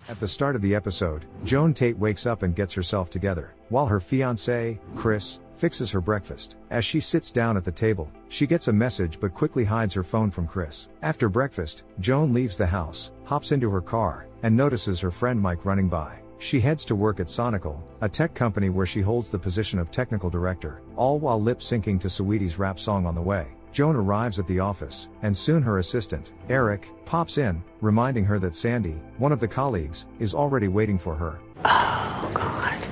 At the start of the episode, Joan Tate wakes up and gets herself together, while her fiancé, Chris, fixes her breakfast. As she sits down at the table, she gets a message but quickly hides her phone from Chris. After breakfast, Joan leaves the house, hops into her car, and notices her friend Mike running by. She heads to work at Sonical, a tech company where she holds the position of technical director, all while lip-syncing to Saweetie's rap song On the Way. Joan arrives at the office, and soon her assistant, Eric, pops in, reminding her that Sandy, one of the colleagues, is already waiting for her. Oh, God.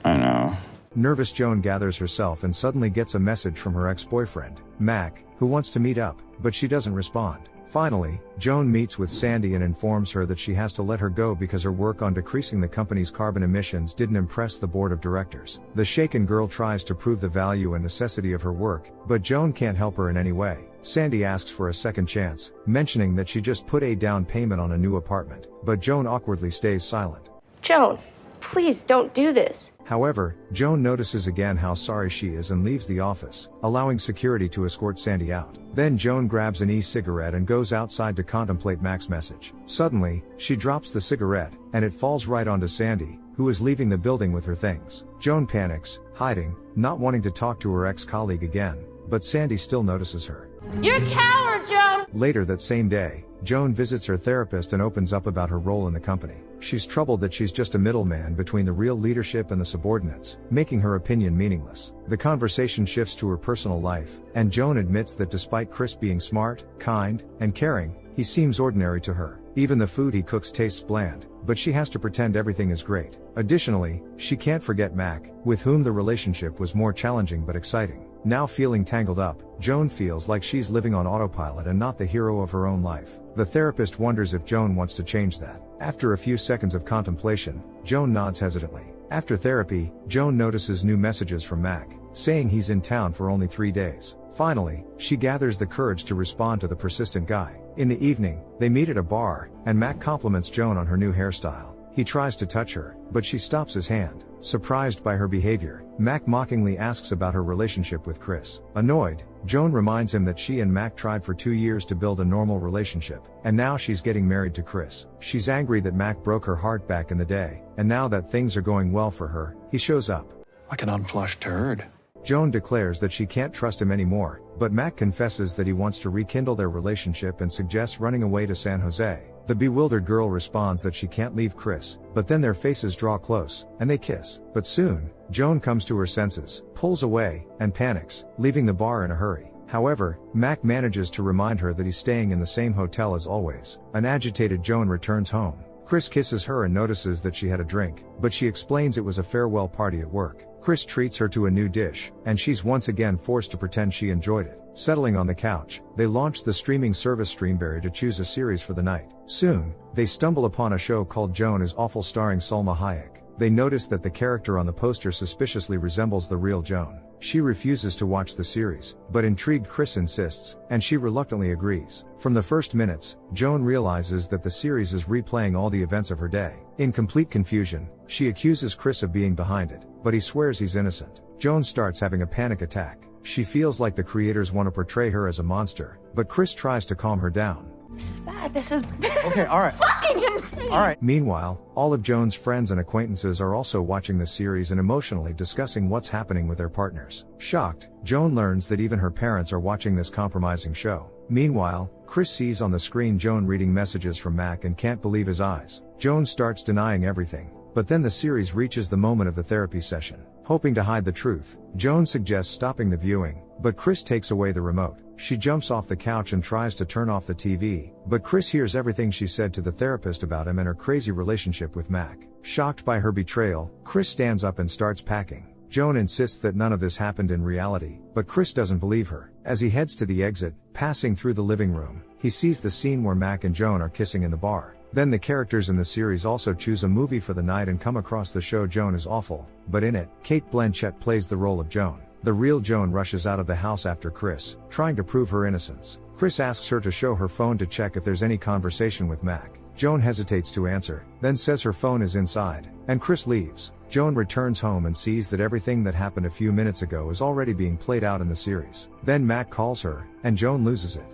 I know. Nervous Joan gathers herself and suddenly gets a message from her ex-boyfriend, Mac, who wants to meet up, but she doesn't respond. Finally, Joan meets with Sandy and informs her that she has to let her go because her work on decreasing the company's carbon emissions didn't impress the board of directors. The shaken girl tries to prove the value and necessity of her work, but Joan can't help her in any way. Sandy asks for a second chance, mentioning that she just put a down payment on a new apartment, but Joan awkwardly stays silent. Joan, please don't do this. However, Joan notices again how sorry she is and leaves the office, allowing security to escort Sandy out. Then Joan grabs an e-cigarette and goes outside to contemplate Mac's message. Suddenly, she drops the cigarette, and it falls right onto Sandy, who is leaving the building with her things. Joan panics, hiding, not wanting to talk to her ex-colleague again, but Sandy still notices her. You're a coward, Joan! Later that same day, Joan visits her therapist and opens up about her role in the company. She's troubled that she's just a middleman between the real leadership and the subordinates, making her opinion meaningless. The conversation shifts to her personal life, and Joan admits that despite Chris being smart, kind, and caring, he seems ordinary to her. Even the food he cooks tastes bland, but she has to pretend everything is great. Additionally, she can't forget Mac, with whom the relationship was more challenging but exciting. Now feeling tangled up, Joan feels like she's living on autopilot and not the hero of her own life. The therapist wonders if Joan wants to change that. After a few seconds of contemplation, Joan nods hesitantly. After therapy, Joan notices new messages from Mac, saying he's in town for only 3 days. Finally, she gathers the courage to respond to the persistent guy. In the evening, they meet at a bar, and Mac compliments Joan on her new hairstyle. He tries to touch her, but she stops his hand. Surprised by her behavior, Mac mockingly asks about her relationship with Chris. Annoyed, Joan reminds him that she and Mac tried for 2 years to build a normal relationship, and now she's getting married to Chris. She's angry that Mac broke her heart back in the day, and now that things are going well for her, he shows up. Like an unflushed turd. Joan declares that she can't trust him anymore, but Mac confesses that he wants to rekindle their relationship and suggests running away to San Jose. The bewildered girl responds that she can't leave Chris, but then their faces draw close, and they kiss. But soon, Joan comes to her senses, pulls away, and panics, leaving the bar in a hurry. However, Mac manages to remind her that he's staying in the same hotel as always. An agitated Joan returns home. Chris kisses her and notices that she had a drink, but she explains it was a farewell party at work. Chris treats her to a new dish, and she's once again forced to pretend she enjoyed it. Settling on the couch, they launch the streaming service Streamberry to choose a series for the night. Soon, they stumble upon a show called Joan is Awful starring Salma Hayek. They notice that the character on the poster suspiciously resembles the real Joan. She refuses to watch the series, but intrigued Chris insists, and she reluctantly agrees. From the first minutes, Joan realizes that the series is replaying all the events of her day. In complete confusion, she accuses Chris of being behind it, but he swears he's innocent. Joan starts having a panic attack. She feels like the creators want to portray her as a monster, but Chris tries to calm her down. This is bad. This is Okay, alright. fucking insane. Alright. Meanwhile, all of Joan's friends and acquaintances are also watching the series and emotionally discussing what's happening with their partners. Shocked, Joan learns that even her parents are watching this compromising show. Meanwhile, Chris sees on the screen Joan reading messages from Mac and can't believe his eyes. Joan starts denying everything, but then the series reaches the moment of the therapy session. Hoping to hide the truth, Joan suggests stopping the viewing, but Chris takes away the remote. She jumps off the couch and tries to turn off the TV, but Chris hears everything she said to the therapist about him and her crazy relationship with Mac. Shocked by her betrayal, Chris stands up and starts packing. Joan insists that none of this happened in reality, but Chris doesn't believe her. As he heads to the exit, passing through the living room, he sees the scene where Mac and Joan are kissing in the bar. Then the characters in the series also choose a movie for the night and come across the show Joan is Awful, but in it, Cate Blanchett plays the role of Joan. The real Joan rushes out of the house after Chris, trying to prove her innocence. Chris asks her to show her phone to check if there's any conversation with Mac. Joan hesitates to answer, then says her phone is inside, and Chris leaves. Joan returns home and sees that everything that happened a few minutes ago is already being played out in the series. Then Mac calls her, and Joan loses it.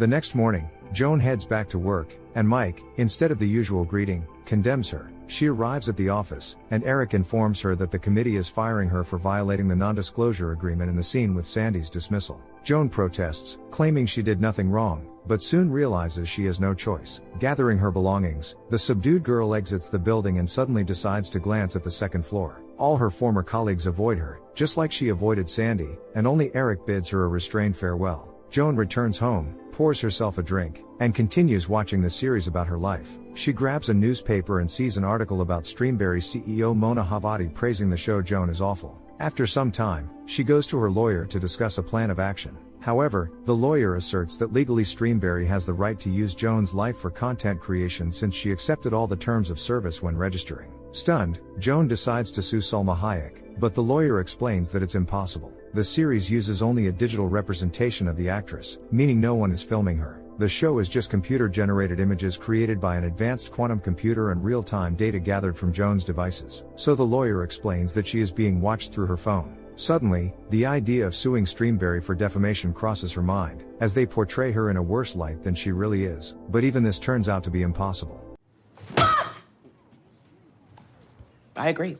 The next morning, Joan heads back to work, and Mike, instead of the usual greeting, condemns her. She arrives at the office, and Eric informs her that the committee is firing her for violating the non-disclosure agreement in the scene with Sandy's dismissal. Joan protests, claiming she did nothing wrong, but soon realizes she has no choice. Gathering her belongings, the subdued girl exits the building and suddenly decides to glance at the second floor. All her former colleagues avoid her, just like she avoided Sandy, and only Eric bids her a restrained farewell. Joan returns home, pours herself a drink, and continues watching the series about her life. She grabs a newspaper and sees an article about Streamberry's CEO Mona Havati praising the show Joan is awful. After some time, she goes to her lawyer to discuss a plan of action. However, the lawyer asserts that legally Streamberry has the right to use Joan's life for content creation since she accepted all the terms of service when registering. Stunned, Joan decides to sue Salma Hayek, but the lawyer explains that it's impossible. The series uses only a digital representation of the actress, meaning no one is filming her. The show is just computer-generated images created by an advanced quantum computer and real-time data gathered from Joan's devices. So the lawyer explains that she is being watched through her phone. Suddenly, the idea of suing Streamberry for defamation crosses her mind, as they portray her in a worse light than she really is. But even this turns out to be impossible. I agree.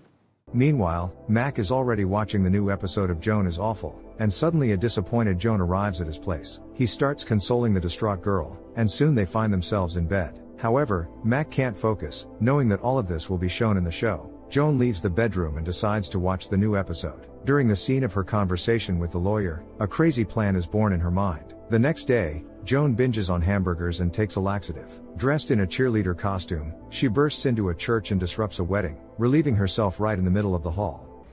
Meanwhile, Mac is already watching the new episode of Joan is Awful, and suddenly a disappointed Joan arrives at his place. He starts consoling the distraught girl, and soon they find themselves in bed. However, Mac can't focus, knowing that all of this will be shown in the show. Joan leaves the bedroom and decides to watch the new episode. During the scene of her conversation with the lawyer, a crazy plan is born in her mind. The next day, Joan binges on hamburgers and takes a laxative. Dressed in a cheerleader costume, she bursts into a church and disrupts a wedding, relieving herself right in the middle of the hall.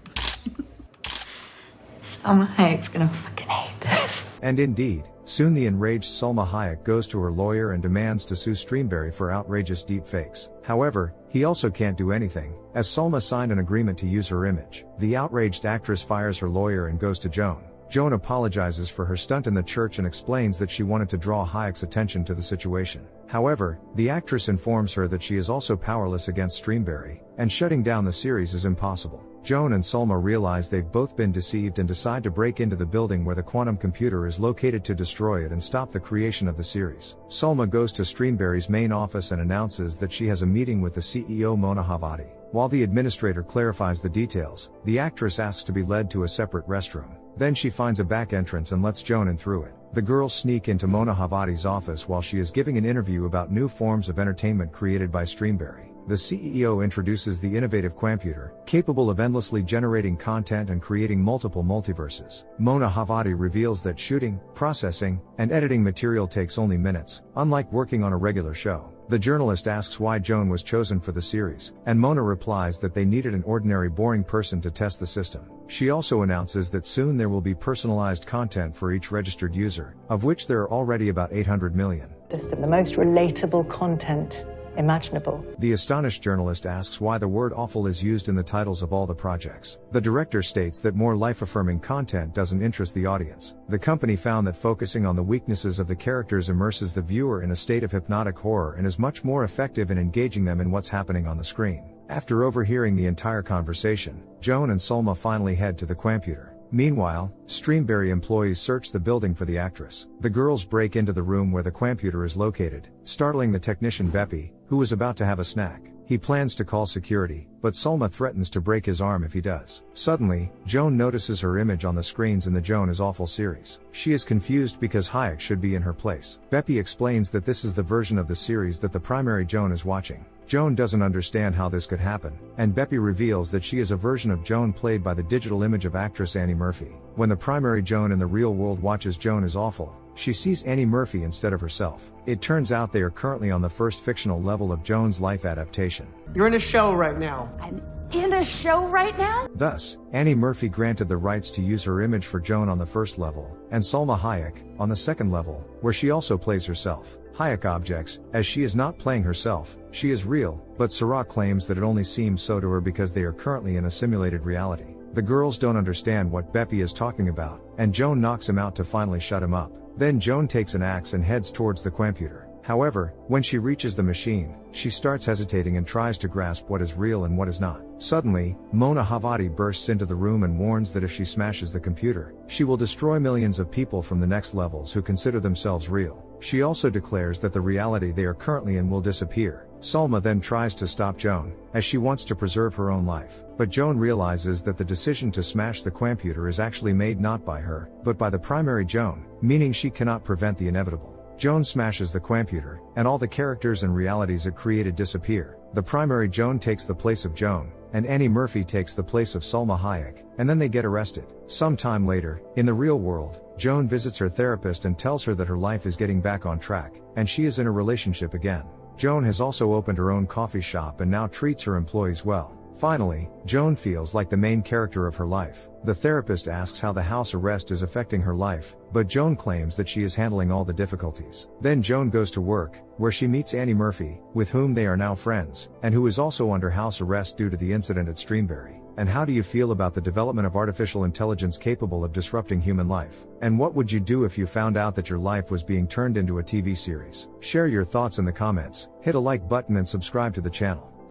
Salma Hayek's gonna fucking hate this. And indeed, soon the enraged Salma Hayek goes to her lawyer and demands to sue Streamberry for outrageous deepfakes. However, he also can't do anything, as Salma signed an agreement to use her image. The outraged actress fires her lawyer and goes to Joan. Joan apologizes for her stunt in the church and explains that she wanted to draw Hayek's attention to the situation. However, the actress informs her that she is also powerless against Streamberry, and shutting down the series is impossible. Joan and Salma realize they've both been deceived and decide to break into the building where the quantum computer is located to destroy it and stop the creation of the series. Salma goes to Streamberry's main office and announces that she has a meeting with the CEO Mona Havati. While the administrator clarifies the details, the actress asks to be led to a separate restroom. Then she finds a back entrance and lets Joan in through it. The girls sneak into Mona Havati's office while she is giving an interview about new forms of entertainment created by Streamberry. The CEO introduces the innovative Quamputer, capable of endlessly generating content and creating multiple multiverses. Mona Havati reveals that shooting, processing, and editing material takes only minutes, unlike working on a regular show. The journalist asks why Joan was chosen for the series, and Mona replies that they needed an ordinary boring person to test the system. She also announces that soon there will be personalized content for each registered user, of which there are already about 800 million. System, the most relatable content imaginable. The astonished journalist asks why the word awful is used in the titles of all the projects. The director states that more life-affirming content doesn't interest the audience. The company found that focusing on the weaknesses of the characters immerses the viewer in a state of hypnotic horror and is much more effective in engaging them in what's happening on the screen. After overhearing the entire conversation, Joan and Salma finally head to the Quamputer. Meanwhile, Streamberry employees search the building for the actress. The girls break into the room where the Quamputer is located, startling the technician Beppy, who is about to have a snack. He plans to call security, but Salma threatens to break his arm if he does. Suddenly, Joan notices her image on the screens in the Joan is Awful series. She is confused because Hayek should be in her place. Beppy explains that this is the version of the series that the primary Joan is watching. Joan doesn't understand how this could happen, and Beppy reveals that she is a version of Joan played by the digital image of actress Annie Murphy. When the primary Joan in the real world watches Joan is Awful, she sees Annie Murphy instead of herself. It turns out they are currently on the first fictional level of Joan's life adaptation. You're in a show right now. I'm in a show right now? Thus, Annie Murphy granted the rights to use her image for Joan on the first level, and Salma Hayek, on the second level, where she also plays herself. Hayek objects, as she is not playing herself, she is real, but Sarah claims that it only seems so to her because they are currently in a simulated reality. The girls don't understand what Beppy is talking about, and Joan knocks him out to finally shut him up. Then Joan takes an axe and heads towards the Quamputer. However, when she reaches the machine, she starts hesitating and tries to grasp what is real and what is not. Suddenly, Mona Havati bursts into the room and warns that if she smashes the computer, she will destroy millions of people from the next levels who consider themselves real. She also declares that the reality they are currently in will disappear. Salma then tries to stop Joan, as she wants to preserve her own life. But Joan realizes that the decision to smash the computer is actually made not by her, but by the primary Joan, meaning she cannot prevent the inevitable. Joan smashes the computer, and all the characters and realities it created disappear. The primary Joan takes the place of Joan, and Annie Murphy takes the place of Salma Hayek, and then they get arrested. Some time later, in the real world, Joan visits her therapist and tells her that her life is getting back on track, and she is in a relationship again. Joan has also opened her own coffee shop and now treats her employees well. Finally, Joan feels like the main character of her life. The therapist asks how the house arrest is affecting her life, but Joan claims that she is handling all the difficulties. Then Joan goes to work, where she meets Annie Murphy, with whom they are now friends, and who is also under house arrest due to the incident at Streamberry. And how do you feel about the development of artificial intelligence capable of disrupting human life? And what would you do if you found out that your life was being turned into a TV series? Share your thoughts in the comments, hit a like button and subscribe to the channel.